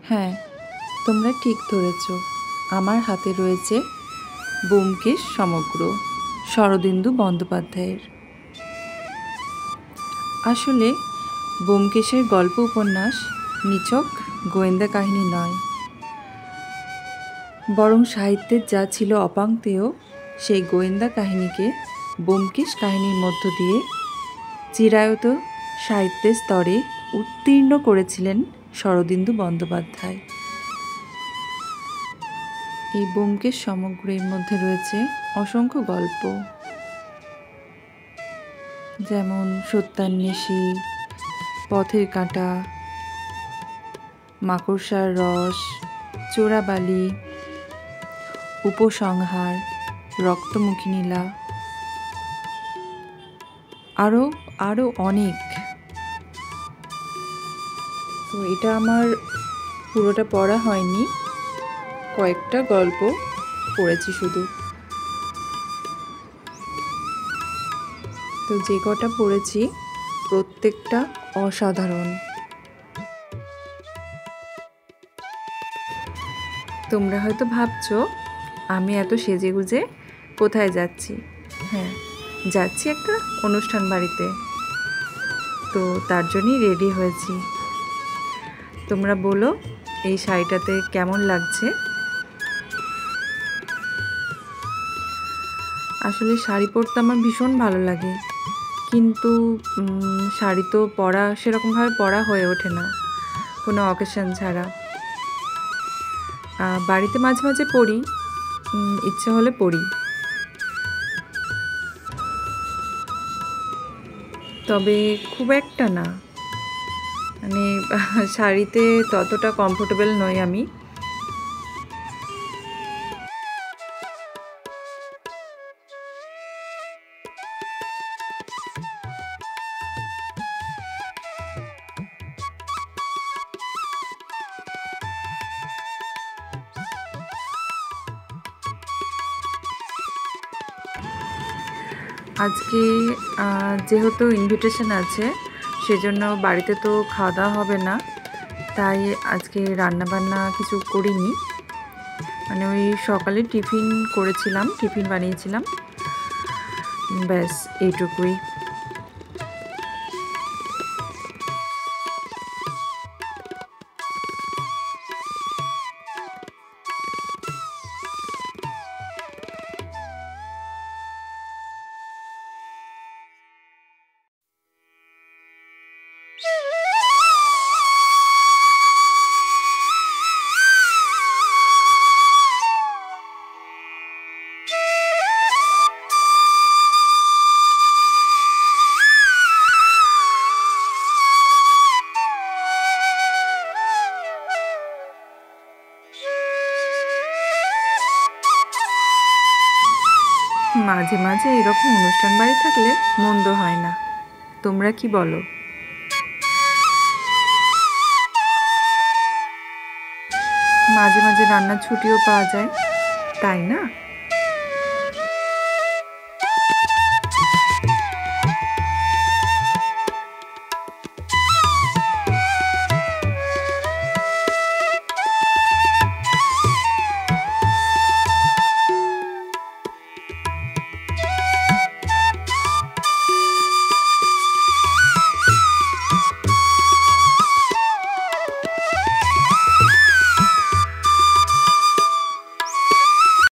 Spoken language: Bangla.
হ্যাঁ, তোমরা ঠিক ধরেছ। আমার হাতে রয়েছে ব্যোমকেশ সমগ্র শরদিন্দু বন্দ্যোপাধ্যায়ের। আসলে ব্যোমকেশের গল্প উপন্যাস নিছক গোয়েন্দা কাহিনী নয়, বরং সাহিত্যের যা ছিল অপাংক্তেয় সেই গোয়েন্দা কাহিনীকে ব্যোমকেশ কাহিনীর মধ্য দিয়ে চিরায়ত সাহিত্যের স্তরে উত্তীর্ণ করেছিলেন শরদিন্দু বন্দ্যোপাধ্যায়। এই ব্যোমকেশ সমগ্রের মধ্যে রয়েছে অসংখ্য গল্প, যেমন সত্যান্বেষী, পথের কাঁটা, মাকড়সার রস, চোরাবালি, উপসংহার, রক্তমুখী নীলা, আরও অনেক। তো এটা আমার পুরোটা পড়া হয়নি, কয়েকটা গল্প পড়েছি শুধু। তো যে কটা পড়েছি প্রত্যেকটা অসাধারণ। তোমরা হয়তো ভাবছো আমি এত সেজেগুজে কোথায় যাচ্ছি। হ্যাঁ, যাচ্ছি একটা অনুষ্ঠান বাড়িতে, তো তার জন্যই রেডি হয়েছি। তোমরা বলো এই শাড়িটাতে কেমন লাগছে। আসলে শাড়ি পরতে আমার ভীষণ ভালো লাগে, কিন্তু শাড়ি তো সেরকমভাবে পরা হয়ে ওঠে না কোনো অকেশন ছাড়া। বাড়িতে মাঝে মাঝে পরি, ইচ্ছে হলে পরি, তবে খুব একটা না। মানে শাড়িতে ততটা কমফোর্টেবল নই আমি। আজকে যেহেতু ইনভিটেশন আছে, সেজন্য বাড়িতে তো খাওয়া দাওয়া হবে না, তাই আজকে রান্নাবান্না কিছু করিনি। মানে ওই সকালে টিফিন বানিয়েছিলাম, ব্যাস এইটুকুই। মাঝে মাঝে এরকম অনুষ্ঠান বাড়ি থাকলে মন্দ হয় না। তোমরা কি বলো? মাঝে মাঝে রান্নার ছুটিও পাওয়া যায়, তাই না?